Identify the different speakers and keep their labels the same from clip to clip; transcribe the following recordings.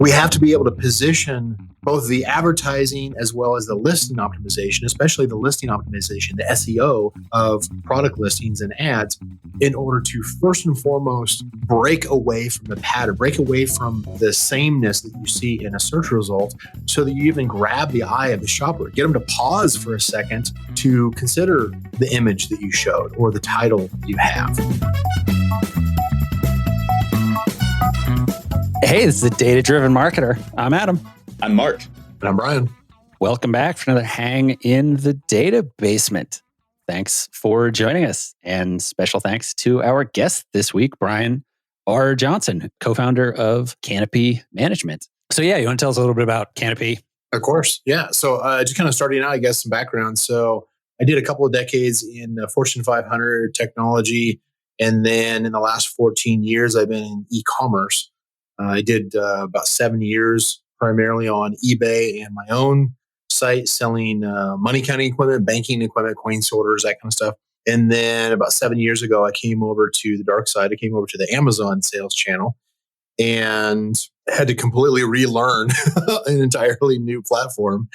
Speaker 1: We have to be able to position both the advertising as well as the listing optimization, especially the listing optimization, the SEO of product listings and ads, in order to first and foremost break away from the pattern, break away from the sameness that you see in a search result, so that you even grab the eye of the shopper, get them to pause for a second to consider the image that you showed or the title you have.
Speaker 2: Hey, this is the Data-Driven Marketer. I'm Adam.
Speaker 3: I'm Mark.
Speaker 1: And I'm Brian.
Speaker 2: Welcome back for another Hang in the Data Basement. Thanks for joining us. And special thanks to our guest this week, Brian R. Johnson, co-founder of Canopy Management. So you want to tell us a little bit about Canopy?
Speaker 1: Of course. Yeah. So just kind of starting out, I guess, some background. So I did a couple of decades in Fortune 500 technology. And then in the last 14 years, I've been in e-commerce. I did about 7 years primarily on eBay and my own site selling money counting equipment, banking equipment, coin sorters, that kind of stuff. And then about 7 years ago, I came over to the dark side. I came over to the Amazon sales channel and had to completely relearn an entirely new platform.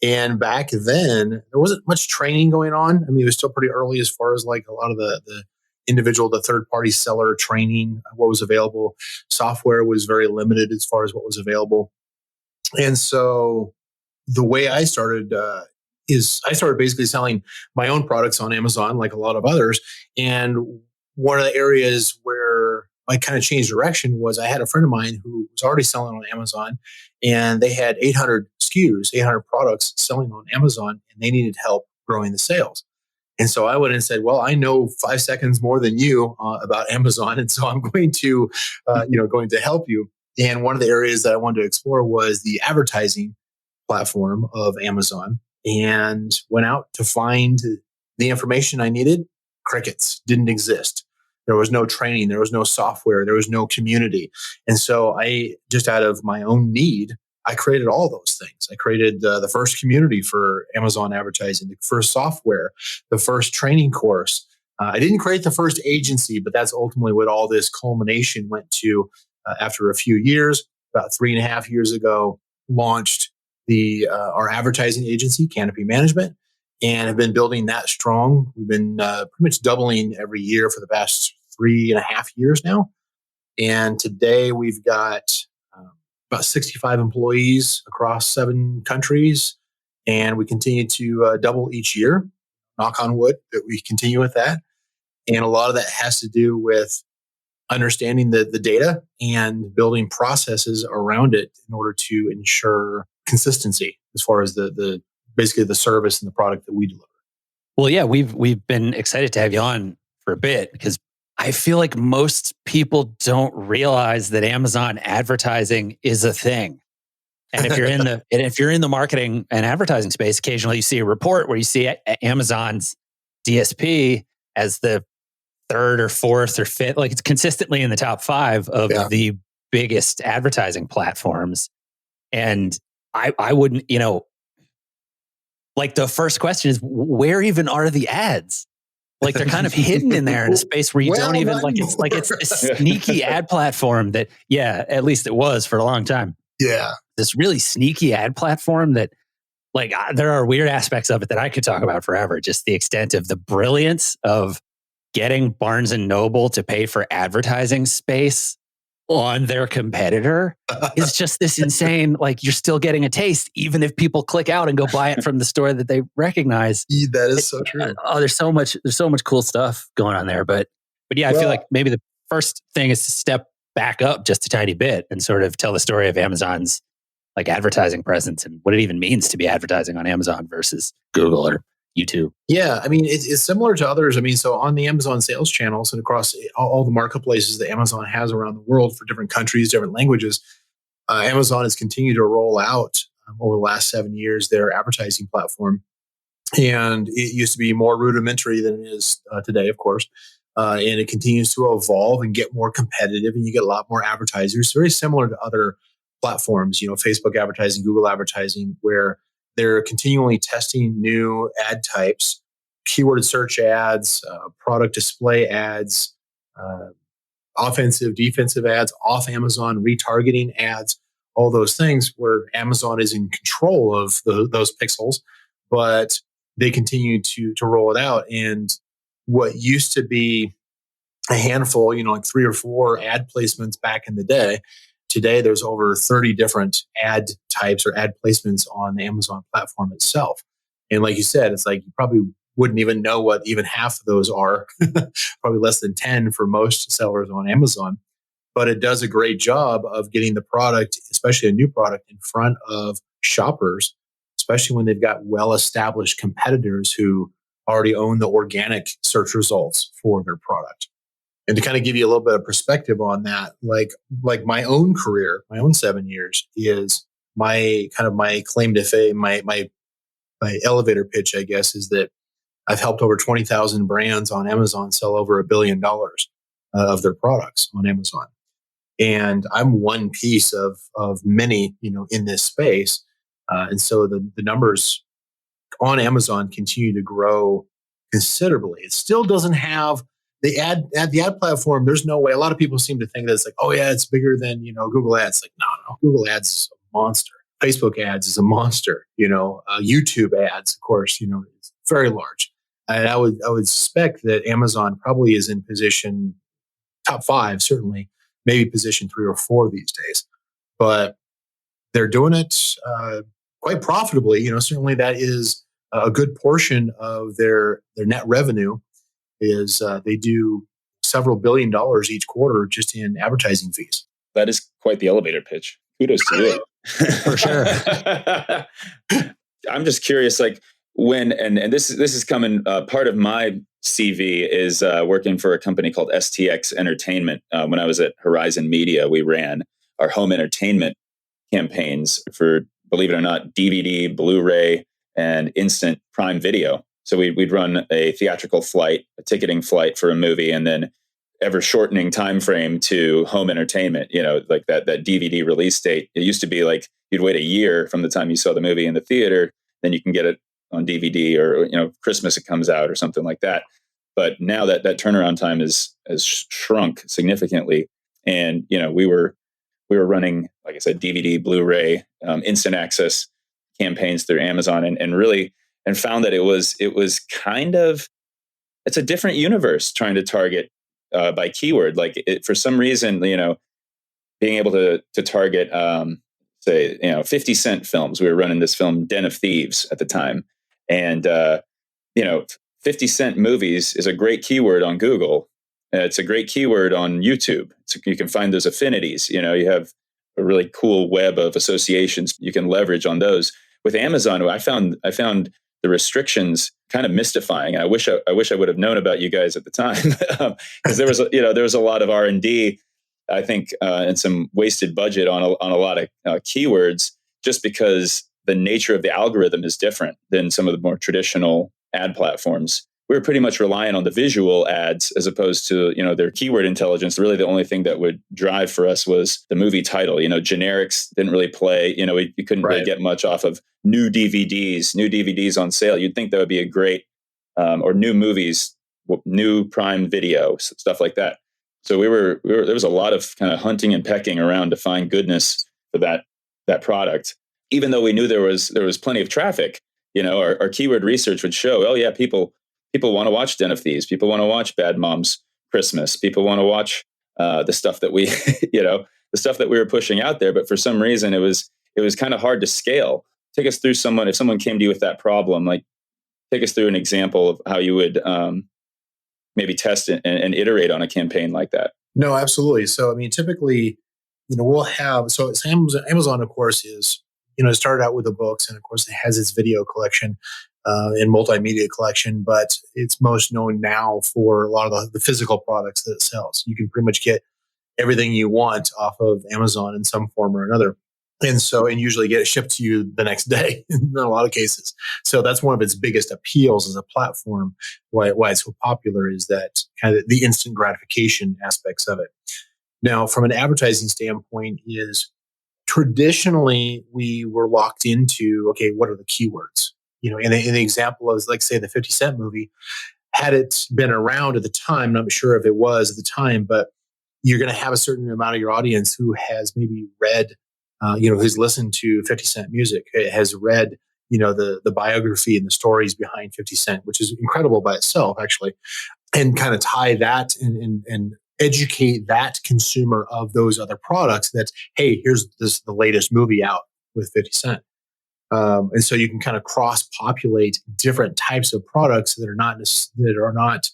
Speaker 1: And back then, there wasn't much training going on. I mean, it was still pretty early as far as like a lot of the individual, the third-party seller training, what was available. Software was very limited as far as what was available. And so the way I started is I started basically selling my own products on Amazon, like a lot of others. And one of the areas where I kind of changed direction was I had a friend of mine who was already selling on Amazon, and they had 800 SKUs, 800 products selling on Amazon, and they needed help growing the sales. And so I went and said, well, I know 5 seconds more than you about Amazon. And so I'm going to, going to help you. And one of the areas that I wanted to explore was the advertising platform of Amazon, and went out to find the information I needed. Crickets didn't exist. There was no training. There was no software. There was no community. And so I, just out of my own need, I created all those things. I created the first community for Amazon advertising, the first software, the first training course. I didn't create the first agency, but that's ultimately what all this culmination went to after a few years. About 3.5 years ago, launched our advertising agency, Canopy Management, and have been building that strong. We've been pretty much doubling every year for the past 3.5 years now. And today we've got about 65 employees across 7 countries, and we continue to double each year. Knock on wood that we continue with that. And a lot of that has to do with understanding the data and building processes around it in order to ensure consistency as far as the basically the service and the product that we deliver.
Speaker 2: Well, yeah, we've been excited to have you on for a bit because I feel like most people don't realize that Amazon advertising is a thing. And if you're in the marketing and advertising space, occasionally you see a report where you see Amazon's DSP as the 3rd or 4th or 5th, like it's consistently in the top 5 of the biggest advertising platforms. And I wouldn't, like the first question is, where even are the ads? Like they're kind of hidden in there in a space where you don't even it's a sneaky ad platform that, at least it was for a long time.
Speaker 1: Yeah.
Speaker 2: This really sneaky ad platform that like there are weird aspects of it that I could talk about forever. Just the extent of the brilliance of getting Barnes and Noble to pay for advertising space on their competitor is just this insane, like you're still getting a taste, even if people click out and go buy it from the store that they recognize.
Speaker 1: That is so true.
Speaker 2: There's so much cool stuff going on there. But I feel like maybe the first thing is to step back up just a tiny bit and sort of tell the story of Amazon's like advertising presence and what it even means to be advertising on Amazon versus Google or YouTube.
Speaker 1: Yeah, I mean, it's similar to others. I mean, so on the Amazon sales channels and across all the marketplaces that Amazon has around the world for different countries, different languages, Amazon has continued to roll out over the last 7 years their advertising platform. And it used to be more rudimentary than it is today, of course. And it continues to evolve and get more competitive, and you get a lot more advertisers. Very similar to other platforms, Facebook advertising, Google advertising, where they're continually testing new ad types, keyword search ads, product display ads, offensive, defensive ads, off Amazon, retargeting ads. all those things where Amazon is in control of those pixels, but they continue to roll it out. And what used to be a handful, like 3 or 4 ad placements back in the day, today there's over 30 different ad types or ad placements on the Amazon platform itself. And like you said, it's like you probably wouldn't even know what even half of those are, probably less than 10 for most sellers on Amazon. But it does a great job of getting the product, especially a new product, in front of shoppers, especially when they've got well-established competitors who already own the organic search results for their product. And to kind of give you a little bit of perspective on that, like my own career, my own 7 years is my claim to fame, my elevator pitch, I guess, is that I've helped over 20,000 brands on Amazon sell over $1 billion of their products on Amazon. And I'm one piece of many, in this space. And so the numbers on Amazon continue to grow considerably. It still doesn't have the ad platform. There's no way. A lot of people seem to think that it's like, oh yeah, it's bigger than, Google Ads. Like, no, Google Ads is a monster. Facebook ads is a monster. YouTube ads, of course, it's very large. And I would suspect that Amazon probably is in position top 5, certainly, maybe position 3 or 4 these days. But they're doing it quite profitably. Certainly that is a good portion of their net revenue. Is they do several $1 billion each quarter just in advertising fees.
Speaker 3: That is quite the elevator pitch. Kudos to you.
Speaker 2: For sure.
Speaker 3: I'm just curious, like when, and this is coming, part of my CV is working for a company called STX Entertainment. When I was at Horizon Media, we ran our home entertainment campaigns for, believe it or not, DVD, Blu-ray, and instant Prime Video. So we'd run a theatrical flight, a ticketing flight for a movie, and then ever shortening time frame to home entertainment, like that DVD release date. It used to be like you'd wait a year from the time you saw the movie in the theater, then you can get it on DVD, or Christmas it comes out or something like that. But now that turnaround time has shrunk significantly, and we were running, like I said, DVD, Blu-ray, instant access campaigns through Amazon, and really found that it was kind of, it's a different universe trying to target by keyword. Like for some reason, being able to target, say, 50 Cent films. We were running this film, Den of Thieves, at the time. And, 50 Cent movies is a great keyword on Google. It's a great keyword on YouTube. So you can find those affinities. You have a really cool web of associations you can leverage on those. With Amazon, I found the restrictions kind of mystifying. I wish I would have known about you guys at the time, because there was a lot of R&D, I think, and some wasted budget on a lot of keywords, just because the nature of the algorithm is different than some of the more traditional ad platforms. We were pretty much relying on the visual ads as opposed to their keyword intelligence. Really, the only thing that would drive for us was the movie title. Generics didn't really play. You couldn't really get much off of new DVDs on sale. You'd think that would be a great, or new movies, new Prime Video, stuff like that. So we were there was a lot of kind of hunting and pecking around to find goodness for that product. Even though we knew there was plenty of traffic, our keyword research would show, oh yeah, people want to watch Den of Thieves. People want to watch Bad Moms Christmas. People want to watch the stuff that we, the stuff that we were pushing out there. But for some reason, it was kind of hard to scale. Take us through if someone came to you with that problem, like take us through an example of how you would maybe test it and iterate on a campaign like that.
Speaker 1: No, absolutely. So, I mean, typically, we'll have, so Amazon, of course, is, it started out with the books, and of course it has its video collection and multimedia collection, but it's most known now for a lot of the physical products that it sells. You can pretty much get everything you want off of Amazon in some form or another. And usually get it shipped to you the next day in a lot of cases. So that's one of its biggest appeals as a platform, why it's so popular, is that kind of the instant gratification aspects of it. Now, from an advertising standpoint, is traditionally we were locked into, okay, what are the keywords? In the example of, like, say, the 50 Cent movie, had it been around at the time, I'm not sure if it was at the time, but you're going to have a certain amount of your audience who has maybe read who's listened to 50 Cent music, has read, the biography and the stories behind 50 Cent, which is incredible by itself, actually, and kind of tie that and educate that consumer of those other products that, hey, here's the latest movie out with 50 Cent. And so you can kind of cross-populate different types of products that are not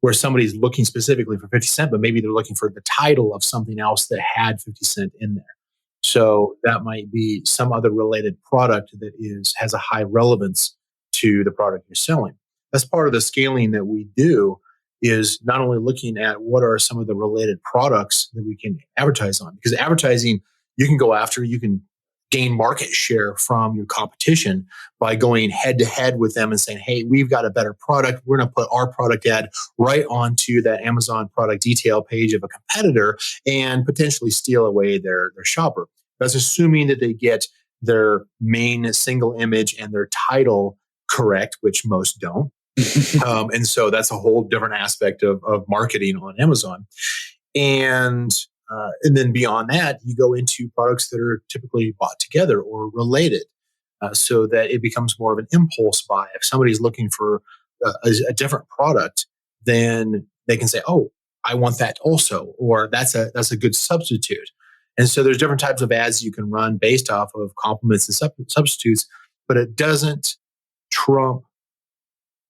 Speaker 1: where somebody's looking specifically for 50 Cent, but maybe they're looking for the title of something else that had 50 Cent in there. So that might be some other related product that has a high relevance to the product you're selling. That's part of the scaling that we do, is not only looking at what are some of the related products that we can advertise on, because advertising, you can gain market share from your competition by going head to head with them and saying, hey, we've got a better product. We're going to put our product ad right onto that Amazon product detail page of a competitor and potentially steal away their shopper. That's assuming that they get their main single image and their title correct, which most don't. And so that's a whole different aspect of marketing on Amazon. And then beyond that, you go into products that are typically bought together or related, so that it becomes more of an impulse buy. If somebody's looking for a different product, then they can say, "Oh, I want that also," or "That's a good substitute." And so there's different types of ads you can run based off of complements and substitutes, but it doesn't trump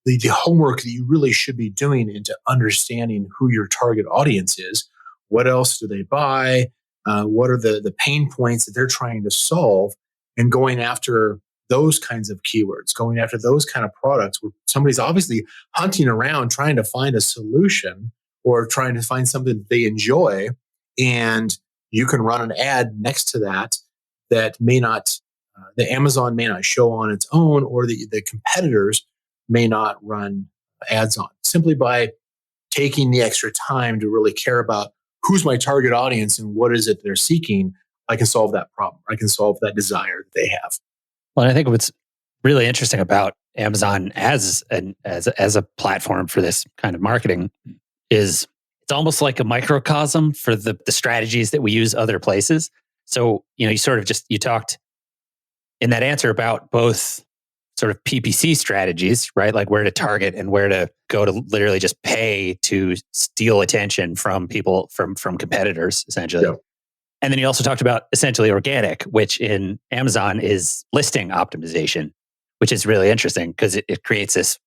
Speaker 1: the homework that you really should be doing into understanding who your target audience is. What else do they buy? What are the pain points that they're trying to solve? And going after those kinds of keywords, going after those kind of products where somebody's obviously hunting around trying to find a solution or trying to find something that they enjoy. And you can run an ad next to that may not, the Amazon may not show on its own, or the competitors may not run ads on, simply by taking the extra time to really care about who's my target audience and what is it they're seeking. I can solve that problem. I can solve that desire that they have.
Speaker 2: Well, and I think what's really interesting about Amazon as a platform for this kind of marketing is it's almost like a microcosm for the strategies that we use other places. So, you talked in that answer about both sort of PPC strategies, right? Like where to target and where to go to literally just pay to steal attention from people, from competitors, essentially. Yeah. And then you also talked about essentially organic, which in Amazon is listing optimization, which is really interesting because it creates this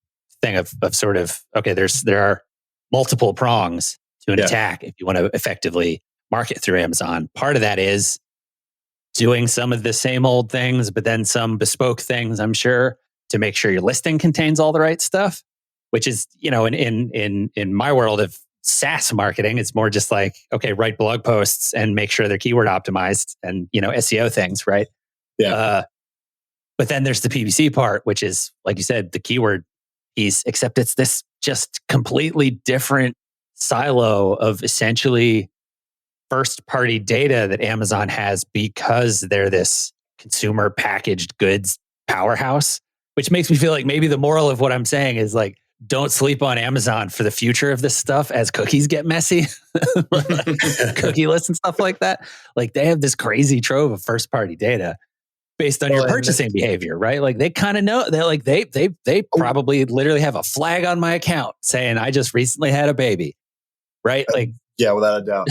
Speaker 2: thing of sort of, okay, there are multiple prongs to an attack if you want to effectively market through Amazon. Part of that is doing some of the same old things, but then some bespoke things, I'm sure, to make sure your listing contains all the right stuff, which is, in my world of SaaS marketing, it's more just like, okay, write blog posts and make sure they're keyword optimized and, SEO things, right?
Speaker 1: Yeah.
Speaker 2: But then there's the PPC part, which is, like you said, the keyword piece, except it's this just completely different silo of essentially first-party data that Amazon has because they're this consumer packaged goods powerhouse, which makes me feel like maybe the moral of what I'm saying is like, don't sleep on Amazon for the future of this stuff as cookies get messy, cookie lists and stuff like that. Like they have this crazy trove of first-party data based on your purchasing behavior, right? Like they kind of know, they're like, they probably literally have a flag on my account saying, I just recently had a baby, right? Like,
Speaker 1: yeah, without a doubt.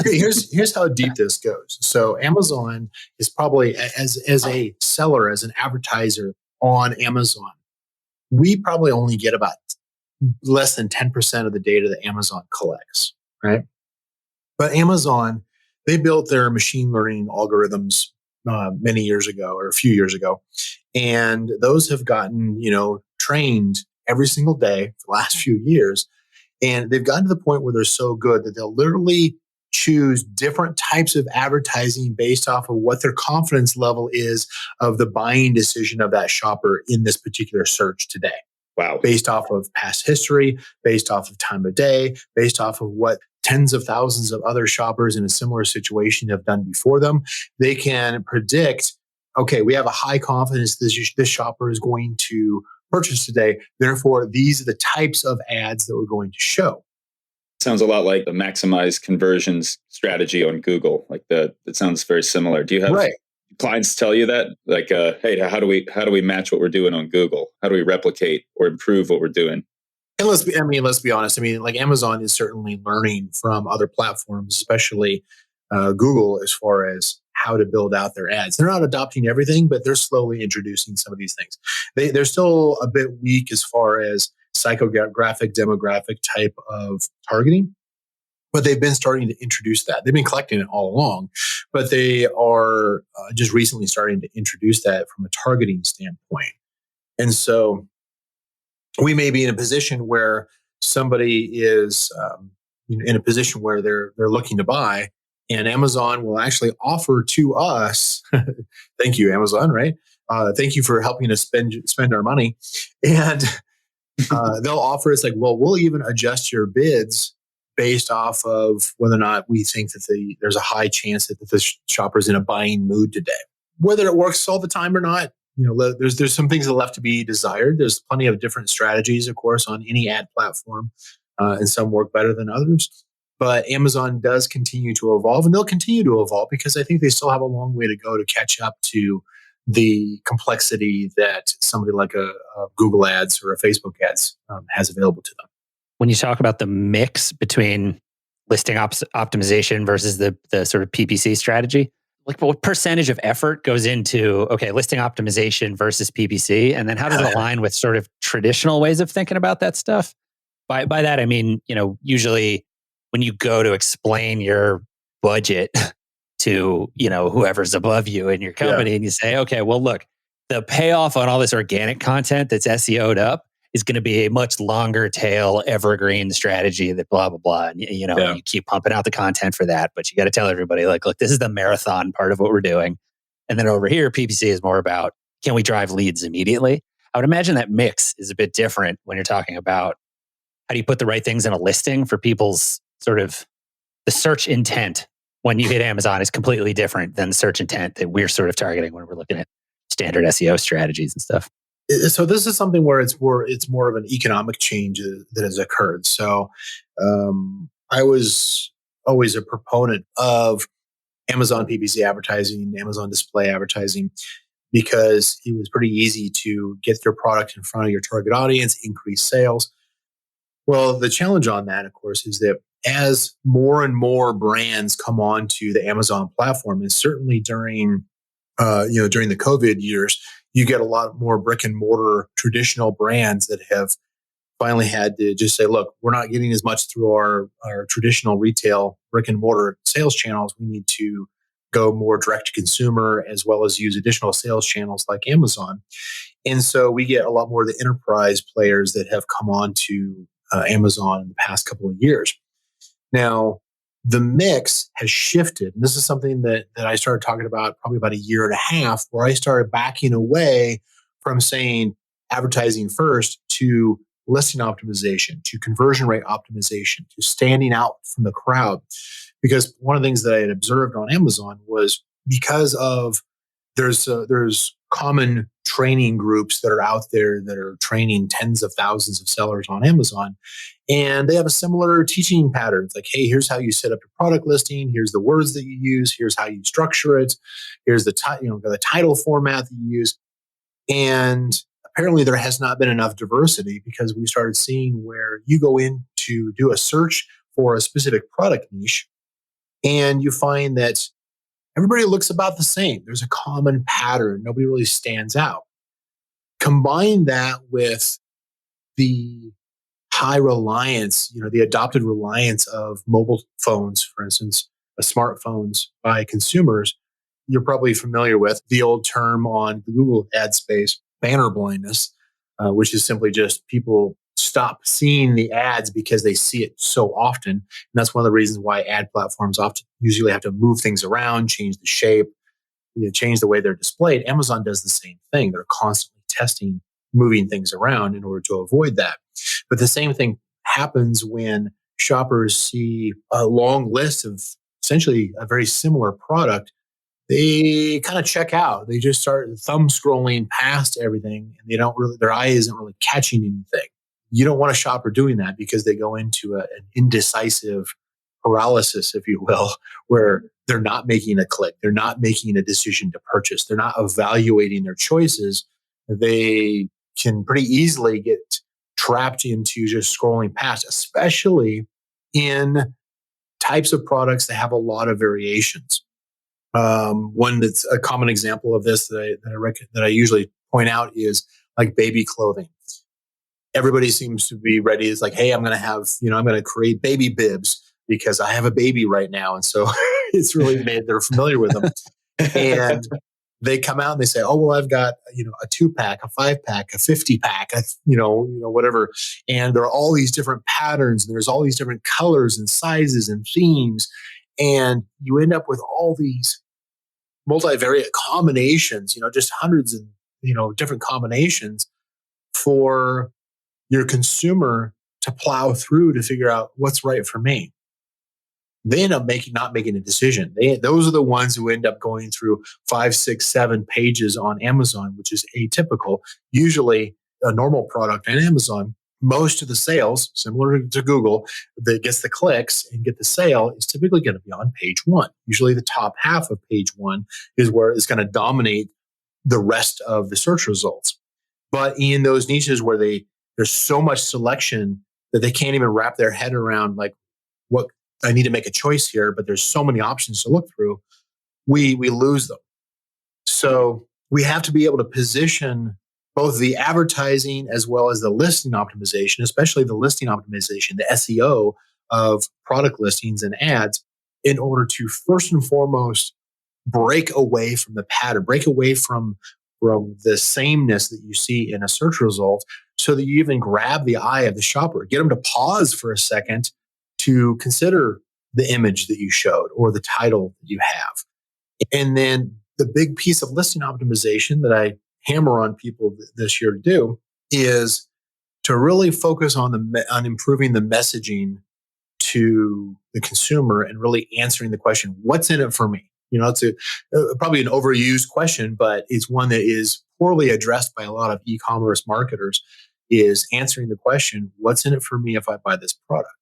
Speaker 1: Here's how deep this goes. So Amazon is probably, as a seller, as an advertiser on Amazon, we probably only get about less than 10% of the data that Amazon collects, right? But Amazon, they built their machine learning algorithms many years ago, or a few years ago, and those have gotten trained every single day for the last few years. And they've gotten to the point where they're so good that they'll literally choose different types of advertising based off of what their confidence level is of the buying decision of that shopper in this particular search today.
Speaker 3: Wow.
Speaker 1: Based off of past history, based off of time of day, based off of what tens of thousands of other shoppers in a similar situation have done before them. They can predict, okay, we have a high confidence this shopper is going to purchase today. Therefore, these are the types of ads that we're going to show.
Speaker 3: Sounds a lot like the maximize conversions strategy on Google. Like it sounds very similar. Do you have clients tell you that, like, hey, how do we match what we're doing on Google? How do we replicate or improve what we're doing?
Speaker 1: And let's be honest. I mean, like Amazon is certainly learning from other platforms, especially Google, as far as how to build out their ads. They're not adopting everything, but they're slowly introducing some of these things. They're still a bit weak as far as psychographic, demographic type of targeting, but they've been starting to introduce that. They've been collecting it all along, but they are just recently starting to introduce that from a targeting standpoint. And so we may be in a position where somebody is in a position where they're looking to buy, and Amazon will actually offer to us, thank you, Amazon, right? Thank you for helping us spend our money, and they'll offer us like, well, we'll even adjust your bids based off of whether or not we think that there's a high chance that the shopper's in a buying mood today. Whether it works all the time or not, there's some things that are left to be desired. There's plenty of different strategies, of course, on any ad platform, and some work better than others. But Amazon does continue to evolve, and they'll continue to evolve because I think they still have a long way to go to catch up to the complexity that somebody like a Google Ads or a Facebook Ads has available to them.
Speaker 2: When you talk about the mix between listing optimization versus the sort of PPC strategy, like what percentage of effort goes into, listing optimization versus PPC? And then how does it align with sort of traditional ways of thinking about that stuff? By that, I mean, usually when you go to explain your budget to, whoever's above you in your company, and you say, okay, well, look, the payoff on all this organic content that's SEO'd up is going to be a much longer tail evergreen strategy that blah, blah, blah. And, you keep pumping out the content for that, but you got to tell everybody like, look, this is the marathon part of what we're doing. And then over here, PPC is more about, can we drive leads immediately? I would imagine that mix is a bit different when you're talking about how do you put the right things in a listing for people's sort of the search intent when you hit Amazon is completely different than the search intent that we're sort of targeting when we're looking at standard SEO strategies and stuff.
Speaker 1: So this is something where it's more of an economic change that has occurred. So I was always a proponent of Amazon PPC advertising, Amazon display advertising, because it was pretty easy to get your product in front of your target audience, increase sales. Well, the challenge on that, of course, is that as more and more brands come onto the Amazon platform, and certainly during the COVID years, you get a lot more brick and mortar traditional brands that have finally had to just say, look, we're not getting as much through our traditional retail brick and mortar sales channels. We need to go more direct to consumer as well as use additional sales channels like Amazon. And so we get a lot more of the enterprise players that have come on to Amazon in the past couple of years. Now, the mix has shifted. And this is something that I started talking about probably about a year and a half, where I started backing away from saying advertising first to listing optimization, to conversion rate optimization, to standing out from the crowd. Because one of the things that I had observed on Amazon was because of there's common training groups that are out there that are training tens of thousands of sellers on Amazon. And they have a similar teaching pattern. It's like, hey, here's how you set up your product listing. Here's the words that you use. Here's how you structure it. Here's the title format that you use. And apparently there has not been enough diversity, because we started seeing where you go in to do a search for a specific product niche, and you find that everybody looks about the same. There's a common pattern. Nobody really stands out. Combine that with the high reliance, the adopted reliance of mobile phones, for instance, smartphones by consumers. You're probably familiar with the old term on the Google ad space, banner blindness, which is simply just people stop seeing the ads because they see it so often. And that's one of the reasons why ad platforms often usually have to move things around, change the shape, change the way they're displayed. Amazon does the same thing. They're constantly testing, moving things around in order to avoid that. But the same thing happens when shoppers see a long list of essentially a very similar product. They kind of check out. They just start thumb scrolling past everything, and their eye isn't really catching anything. You don't want a shopper doing that, because they go into an indecisive paralysis, if you will, where they're not making a click. They're not making a decision to purchase. They're not evaluating their choices. They can pretty easily get trapped into just scrolling past, especially in types of products that have a lot of variations. One that's a common example of this that I usually point out is like baby clothing. Everybody seems to be ready. It's like, hey, I'm going to create baby bibs because I have a baby right now. And so it's really they're familiar with them. And they come out and they say, oh, well, I've got, a 2-pack, a 5-pack, a 50-pack, whatever. And there are all these different patterns and there's all these different colors and sizes and themes. And you end up with all these multivariate combinations, just hundreds of, different combinations for your consumer to plow through to figure out what's right for me. They end up not making a decision. Those are the ones who end up going through 5, 6, 7 pages on Amazon, which is atypical. Usually a normal product on Amazon, most of the sales, similar to Google, that gets the clicks and get the sale is typically going to be on page 1. Usually the top half of page 1 is where it's going to dominate the rest of the search results. But in those niches where there's so much selection that they can't even wrap their head around, like, what I need to make a choice here, but there's so many options to look through, we lose them. So we have to be able to position both the advertising as well as the listing optimization, especially the listing optimization, the SEO of product listings and ads, in order to first and foremost break away from the pattern, break away from the sameness that you see in a search result, so that you even grab the eye of the shopper, get them to pause for a second to consider the image that you showed or the title that you have. And then the big piece of listing optimization that I hammer on people this year to do is to really focus on improving the messaging to the consumer and really answering the question, what's in it for me? It's probably an overused question, but it's one that is poorly addressed by a lot of e-commerce marketers, is answering the question, what's in it for me if I buy this product?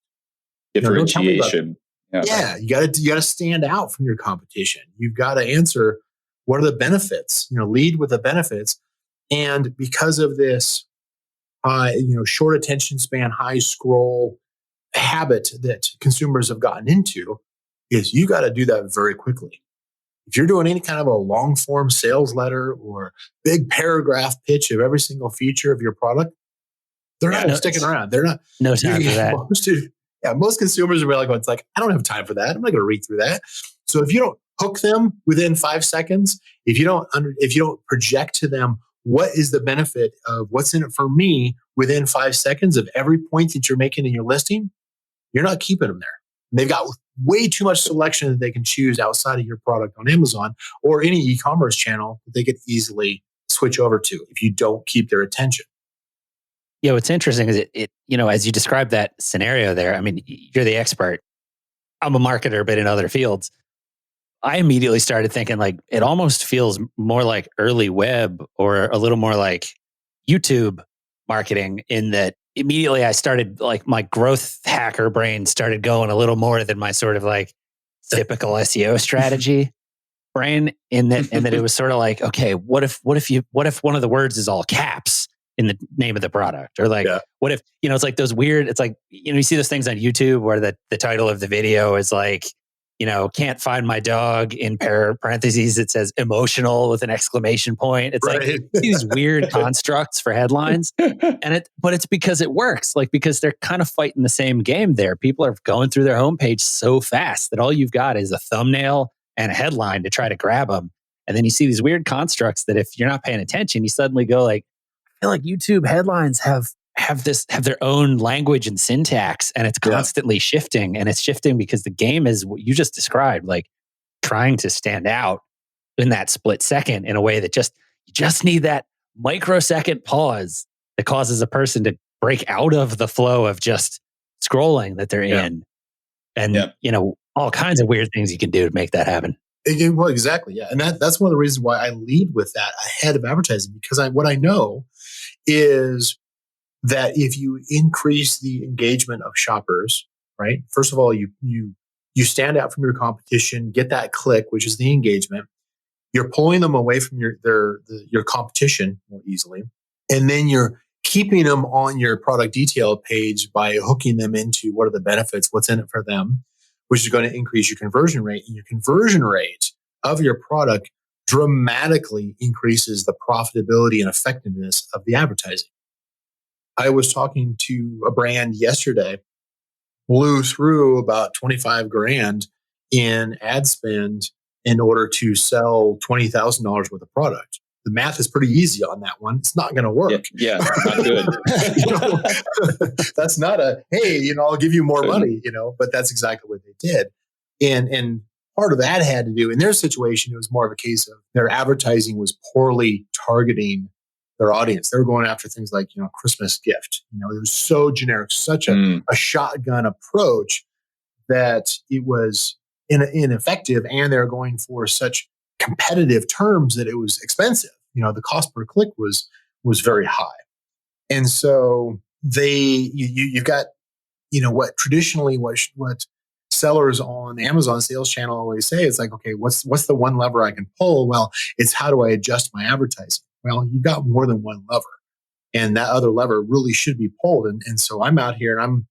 Speaker 3: Differentiation.
Speaker 1: Yeah, you got to stand out from your competition. You've got to answer, what are the benefits? Lead with the benefits. And because of this, short attention span, high scroll habit that consumers have gotten into, is you got to do that very quickly. If you're doing any kind of a long form sales letter or big paragraph pitch of every single feature of your product, they're not sticking around. They're not.
Speaker 2: No time for that.
Speaker 1: Most consumers are like, it's like, I don't have time for that. I'm not going to read through that. So if you don't hook them within 5 seconds, if you don't project to them what is the benefit of what's in it for me within 5 seconds of every point that you're making in your listing, you're not keeping them there. And they've got way too much selection that they can choose outside of your product on Amazon or any e-commerce channel that they could easily switch over to if you don't keep their attention.
Speaker 2: Yeah, what's interesting is it as you described that scenario there, I mean, you're the expert. I'm a marketer, but in other fields. I immediately started thinking, like, it almost feels more like early web or a little more like YouTube marketing, in that immediately I started, like, my growth hacker brain started going a little more than my sort of like typical SEO strategy brain, in that it was sort of like, okay, what if one of the words is all caps in the name of the product? Or like, what if, it's like those weird, it's like, you see those things on YouTube where the title of the video is like, can't find my dog, in parentheses it says emotional with an exclamation point. It's right. Like these weird constructs for headlines. But it's because it works, like, because they're kind of fighting the same game there. People are going through their homepage so fast that all you've got is a thumbnail and a headline to try to grab them. And then you see these weird constructs that if you're not paying attention, you suddenly go like, I feel like YouTube headlines have their own language and syntax, and it's constantly shifting. And it's shifting because the game is what you just described, like trying to stand out in that split second in a way that you just need that microsecond pause that causes a person to break out of the flow of just scrolling that they're in. And, all kinds of weird things you can do to make that happen.
Speaker 1: Well, exactly. Yeah. And that's one of the reasons why I lead with that ahead of advertising, because what I know is that if you increase the engagement of shoppers, right? First of all, you you stand out from your competition, get that click, which is the engagement. You're pulling them away from your competition more easily. And then you're keeping them on your product detail page by hooking them into what are the benefits, what's in it for them, which is going to increase your conversion rate. And your conversion rate of your product dramatically increases the profitability and effectiveness of the advertising. I was talking to a brand yesterday, blew through about 25 grand in ad spend in order to sell $20,000 worth of product. The math is pretty easy on that one. It's not going to work.
Speaker 3: Yeah, not good.
Speaker 1: That's not a, hey, I'll give you more money, but that's exactly what they did. And part of that had to do, in their situation, it was more of a case of their advertising was poorly targeting their audience. They were going after things like, Christmas gift. It was so generic, such a shotgun approach that it was ineffective, and they're going for such competitive terms that it was expensive. The cost per click was very high. And so you've got, what traditionally what sellers on the Amazon sales channel always say, it's like, okay, what's the one lever I can pull? Well, it's how do I adjust my advertising? Well, you've got more than one lever, and that other lever really should be pulled. And so I'm out here and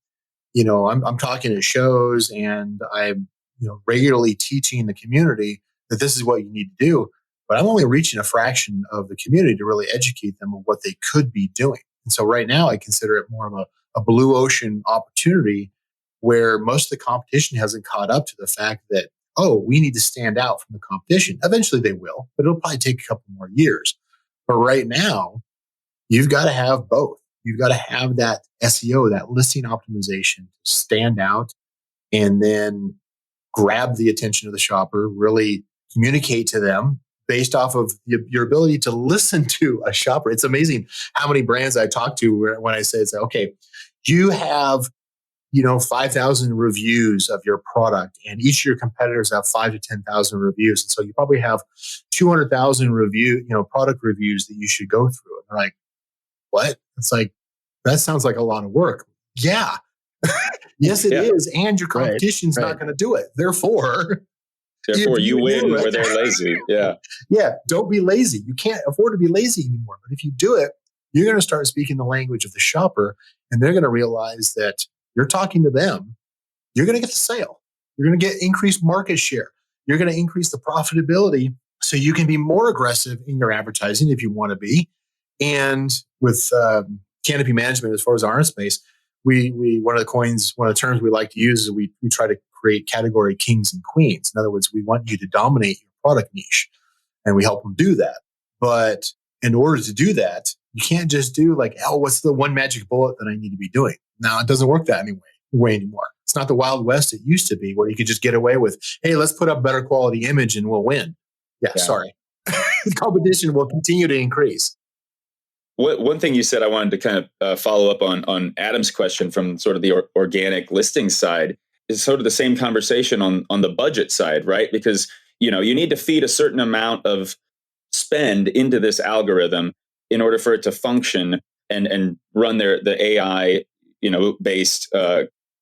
Speaker 1: I'm talking at shows, and I'm regularly teaching the community that this is what you need to do. But I'm only reaching a fraction of the community to really educate them on what they could be doing. And so right now I consider it more of a blue ocean opportunity where most of the competition hasn't caught up to the fact that, we need to stand out from the competition. Eventually they will, but it'll probably take a couple more years. But right now, you've got to have both. You've got to have that SEO, that listing optimization to stand out and then grab the attention of the shopper, really communicate to them based off of your ability to listen to a shopper. It's amazing how many brands I talk to when I say, okay, you have 5,000 reviews of your product, and each of your competitors have 5 to 10,000 reviews. And so you probably have 200,000 product reviews that you should go through. And they're like, what? It's like, that sounds like a lot of work. Yeah. Yes, it is. And your competition's not going to do it. Therefore
Speaker 3: you win where they're lazy. Yeah.
Speaker 1: Yeah. Don't be lazy. You can't afford to be lazy anymore. But if you do it, you're going to start speaking the language of the shopper, and they're going to realize that you're talking to them. You're going to get the sale. You're going to get increased market share. You're going to increase the profitability so you can be more aggressive in your advertising if you want to be. And with canopy management, as far as our space, we one of the terms we like to use is we try to create category kings and queens. In other words, we want you to dominate your product niche, and we help them do that. But in order to do that, you can't just do like, what's the one magic bullet that I need to be doing? No, it doesn't work that way anymore. It's not the Wild West it used to be, where you could just get away with, hey, let's put up better quality image and we'll win. Yeah. Sorry. The competition will continue to increase.
Speaker 3: One thing you said I wanted to kind of follow up on Adam's question from sort of the organic listing side is sort of the same conversation on the budget side, right? Because, you need to feed a certain amount of spend into this algorithm in order for it to function and run the AI, based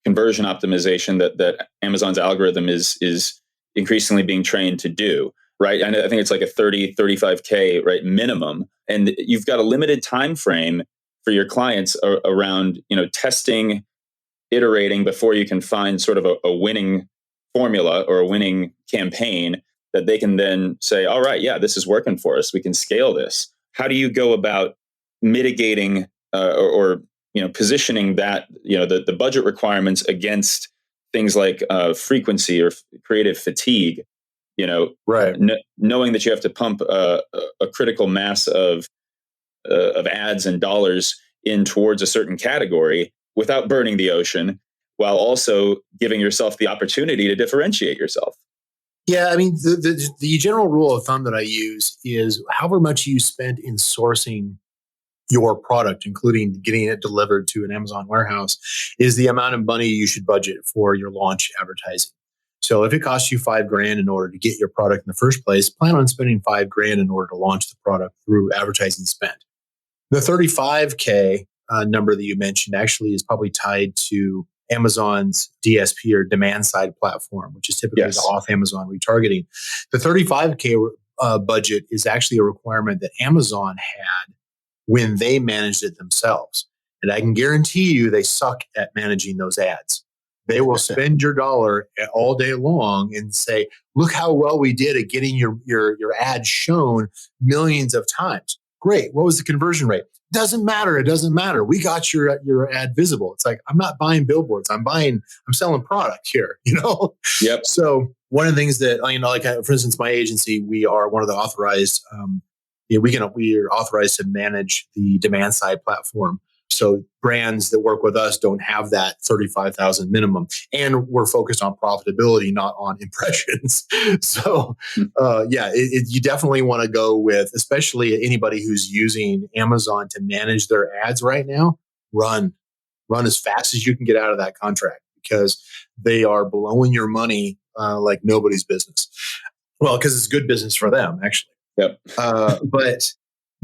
Speaker 3: conversion optimization that Amazon's algorithm is increasingly being trained to do. Right. And I think it's like a 35K, right, minimum. And you've got a limited time frame for your clients around, testing, iterating before you can find sort of a winning formula or a winning campaign that they can then say, all right, yeah, this is working for us. We can scale this. How do you go about mitigating or positioning that, the budget requirements against things like frequency or creative fatigue? Knowing that you have to pump a critical mass of ads and dollars in towards a certain category without burning the ocean, while also giving yourself the opportunity to differentiate yourself.
Speaker 1: Yeah, I mean, the general rule of thumb that I use is however much you spend in sourcing your product, including getting it delivered to an Amazon warehouse, is the amount of money you should budget for your launch advertising. So if it costs you $5,000 in order to get your product in the first place, plan on spending $5,000 in order to launch the product through advertising spend. The 35K number that you mentioned actually is probably tied to Amazon's DSP or demand side platform, which is typically the off Amazon retargeting. The 35K budget is actually a requirement that Amazon had when they managed it themselves. And I can guarantee you they suck at managing those ads. They will spend your dollar all day long and say, look how well we did at getting your ad shown millions of times. Great. What was the conversion rate? Doesn't matter. It doesn't matter. We got your ad visible. It's like, I'm not buying billboards. I'm selling product here,
Speaker 3: Yep.
Speaker 1: So one of the things that, for instance, my agency, we are one of the authorized, we are authorized to manage the demand side platform. So brands that work with us don't have that 35,000 minimum, and we're focused on profitability, not on impressions. So, you definitely want to go with, especially anybody who's using Amazon to manage their ads right now. Run as fast as you can get out of that contract, because they are blowing your money like nobody's business. Well, because it's good business for them, actually.
Speaker 3: Yep.
Speaker 1: But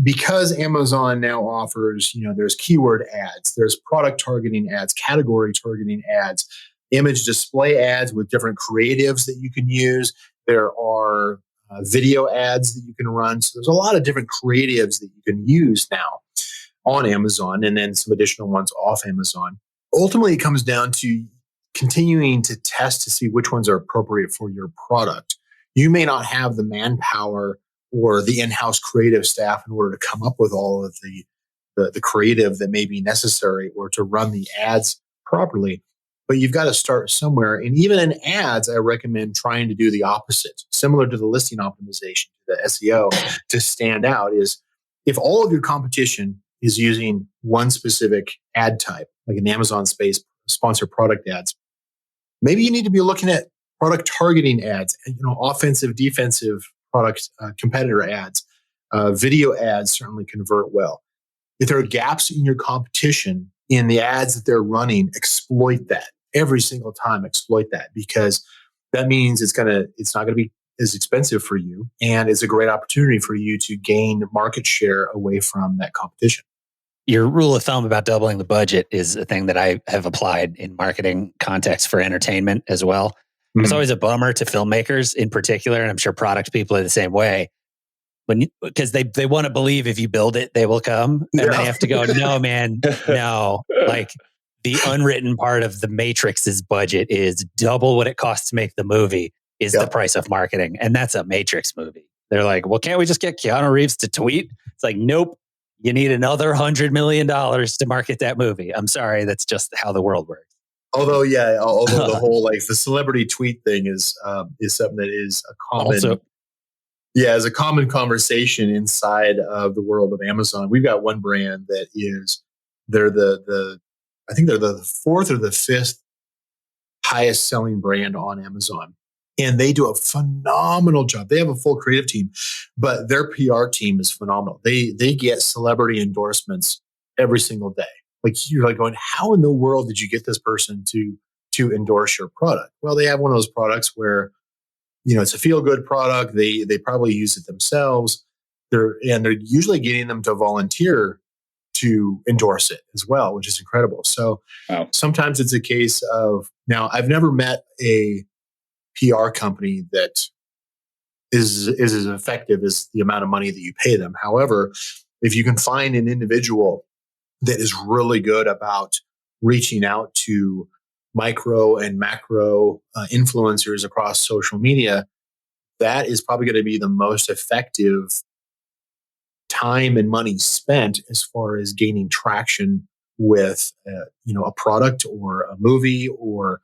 Speaker 1: because Amazon now offers, there's keyword ads, there's product targeting ads, category targeting ads, image display ads with different creatives that you can use. There are video ads that you can run. So there's a lot of different creatives that you can use now on Amazon, and then some additional ones off Amazon. Ultimately, it comes down to continuing to test to see which ones are appropriate for your product. You may not have the manpower or the in-house creative staff in order to come up with all of the creative that may be necessary or to run the ads properly. But you've got to start somewhere. And even in ads, I recommend trying to do the opposite, similar to the listing optimization, the SEO, to stand out is if all of your competition is using one specific ad type, like an Amazon space, sponsored product ads, maybe you need to be looking at product targeting ads, offensive, defensive product competitor ads. Video ads certainly convert well. If there are gaps in your competition in the ads that they're running, exploit that every single time. Exploit that, because that means it's not going to be as expensive for you, and it's a great opportunity for you to gain market share away from that competition.
Speaker 2: Your rule of thumb about doubling the budget is a thing that I have applied in marketing context for entertainment as well. Mm-hmm. It's always a bummer to filmmakers in particular, and I'm sure product people are the same way. Because they want to believe if you build it, they will come. And they have to go, no, man, no. Like the unwritten part of the Matrix's budget is double what it costs to make the movie is the price of marketing. And that's a Matrix movie. They're like, well, can't we just get Keanu Reeves to tweet? It's like, nope. You need another $100 million to market that movie. I'm sorry. That's just how the world works.
Speaker 1: Although the whole the celebrity tweet thing is something that is a common, is a common conversation inside of the world of Amazon. We've got one brand that they're I think they're the fourth or the fifth highest selling brand on Amazon, and they do a phenomenal job. They have a full creative team, but their PR team is phenomenal. They get celebrity endorsements every single day. Like you're like going, how in the world did you get this person to endorse your product? Well, they have one of those products where, it's a feel good product. They probably use it themselves. They're usually getting them to volunteer to endorse it as well, which is incredible. So Sometimes it's a case of, now I've never met a PR company that is as effective as the amount of money that you pay them. However, if you can find an individual that is really good about reaching out to micro and macro influencers across social media, that is probably going to be the most effective time and money spent as far as gaining traction with a product or a movie, or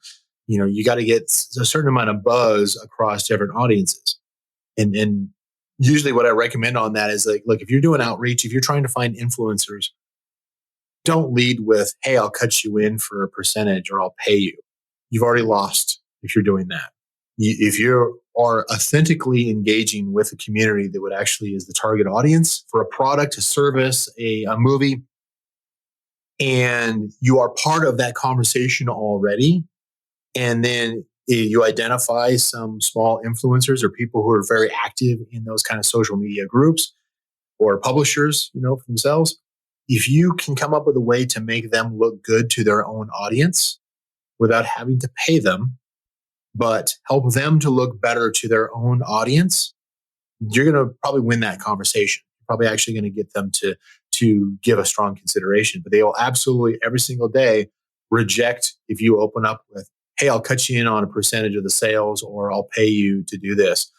Speaker 1: you got to get a certain amount of buzz across different audiences. And usually what I recommend on that is like, look, if you're doing outreach, if you're trying to find influencers, don't lead with, hey, I'll cut you in for a percentage or I'll pay you. You've already lost if you're doing that. If you are authentically engaging with a community that would actually is the target audience for a product, a service, a movie, and you are part of that conversation already, and then you identify some small influencers or people who are very active in those kind of social media groups or publishers, for themselves, if you can come up with a way to make them look good to their own audience, without having to pay them, but help them to look better to their own audience, you're going to probably win that conversation. You're probably actually going to get them to give a strong consideration. But they will absolutely every single day reject if you open up with, hey, I'll cut you in on a percentage of the sales, or I'll pay you to do this,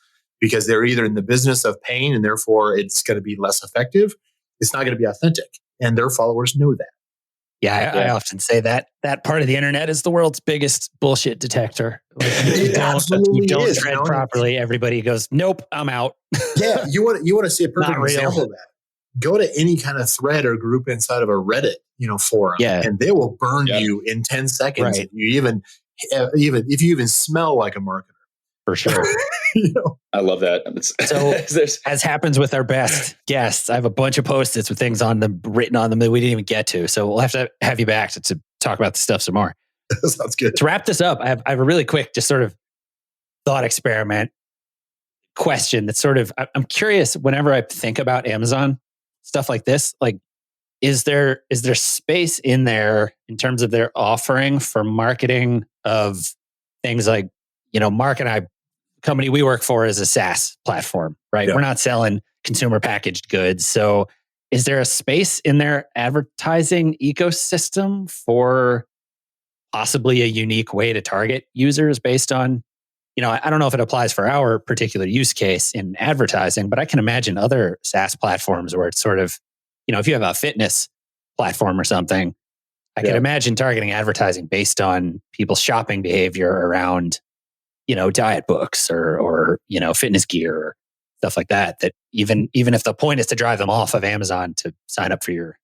Speaker 1: because they're either in the business of paying and therefore it's going to be less effective. It's not going to be authentic. And their followers know that.
Speaker 2: Yeah, I often say that part of the internet is the world's biggest bullshit detector. Like, if you don't tread properly, everybody goes, nope, I'm out.
Speaker 1: Yeah, you want to see a perfect example of that. Go to any kind of thread or group inside of a Reddit, forum, and they will burn you in 10 seconds if you even smell like a marketer.
Speaker 2: For sure.
Speaker 3: I love that.
Speaker 2: So, as happens with our best guests, I have a bunch of Post-its with things on them, written on them that we didn't even get to. So we'll have to have you back to talk about the stuff some more.
Speaker 1: Sounds good.
Speaker 2: To wrap this up, I have a really quick, just sort of thought experiment question that's sort of, I'm curious, whenever I think about Amazon, stuff like this, like, is there space in there in terms of their offering for marketing of things like, Mark and I, company we work for, is a SaaS platform, right? Yeah. We're not selling consumer packaged goods. So is there a space in their advertising ecosystem for possibly a unique way to target users based on, I don't know if it applies for our particular use case in advertising, but I can imagine other SaaS platforms where it's sort of, if you have a fitness platform or something, I can imagine targeting advertising based on people's shopping behavior around, diet books or fitness gear or stuff like that. That even if the point is to drive them off of Amazon to sign up for your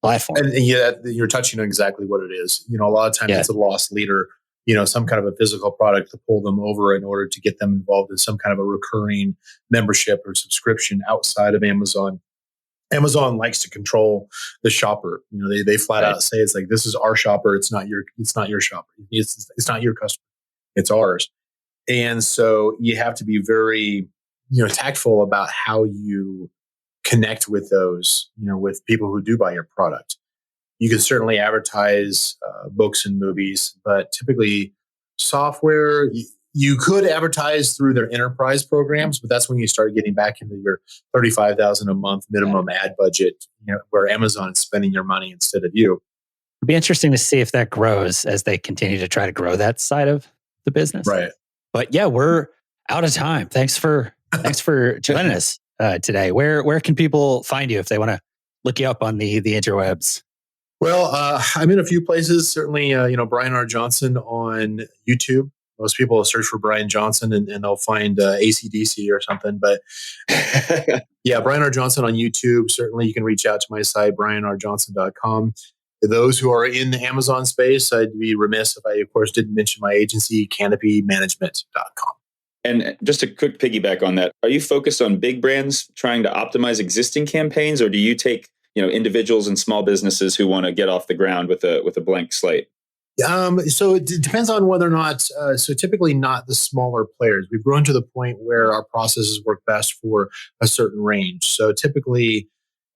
Speaker 2: platform.
Speaker 1: And you're touching on exactly what it is. A lot of times it's a loss leader, some kind of a physical product to pull them over in order to get them involved in some kind of a recurring membership or subscription outside of Amazon. Amazon likes to control the shopper. They flat out say, it's like, this is our shopper. It's not your shopper. It's not your customer. It's ours. And so you have to be very, tactful about how you connect with those, with people who do buy your product. You can certainly advertise books and movies, but typically software, you could advertise through their enterprise programs, but that's when you start getting back into your $35,000 a month minimum ad budget, where Amazon is spending your money instead of you.
Speaker 2: It'd be interesting to see if that grows as they continue to try to grow that side of the business.
Speaker 1: Right.
Speaker 2: But yeah, we're out of time. Thanks for joining us today. Where can people find you if they want to look you up on the interwebs?
Speaker 1: Well, I'm in a few places. Certainly, Brian R. Johnson on YouTube. Most people will search for Brian Johnson and they'll find AC/DC or something. But yeah, Brian R. Johnson on YouTube. Certainly, you can reach out to my site, brianrjohnson.com. Those who are in the Amazon space, I'd be remiss if I, of course, didn't mention my agency, canopymanagement.com.
Speaker 3: And just a quick piggyback on that. Are you focused on big brands trying to optimize existing campaigns, or do you take individuals and small businesses who want to get off the ground with a blank slate?
Speaker 1: So it depends on whether or not, so typically not the smaller players. We've grown to the point where our processes work best for a certain range. So typically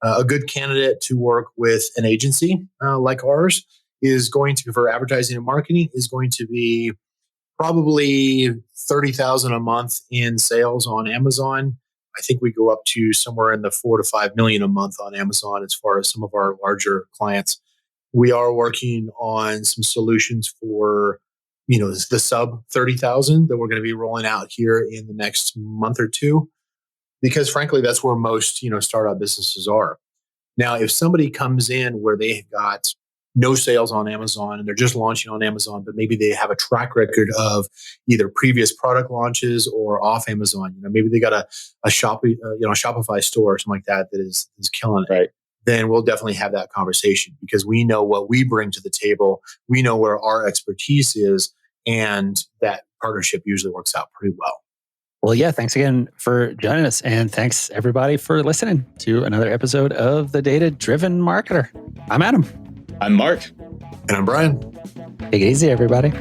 Speaker 1: a good candidate to work with an agency like ours is going to, for advertising and marketing, is going to be probably $30,000 a month in sales on Amazon. I think we go up to somewhere in the $4 to $5 million a month on Amazon as far as some of our larger clients. We are working on some solutions for, the sub 30,000 that we're going to be rolling out here in the next month or two, because frankly, that's where most, startup businesses are. Now, if somebody comes in where they've got no sales on Amazon and they're just launching on Amazon, but maybe they have a track record of either previous product launches or off Amazon, maybe they got a Shopify store or something like that is killing it.
Speaker 3: Right.
Speaker 1: Then we'll definitely have that conversation because we know what we bring to the table. We know where our expertise is, and that partnership usually works out pretty well.
Speaker 2: Well, yeah, thanks again for joining us. And thanks everybody for listening to another episode of The Data Driven Marketer. I'm Adam.
Speaker 3: I'm Mark.
Speaker 1: And I'm Brian.
Speaker 2: Take it easy, everybody.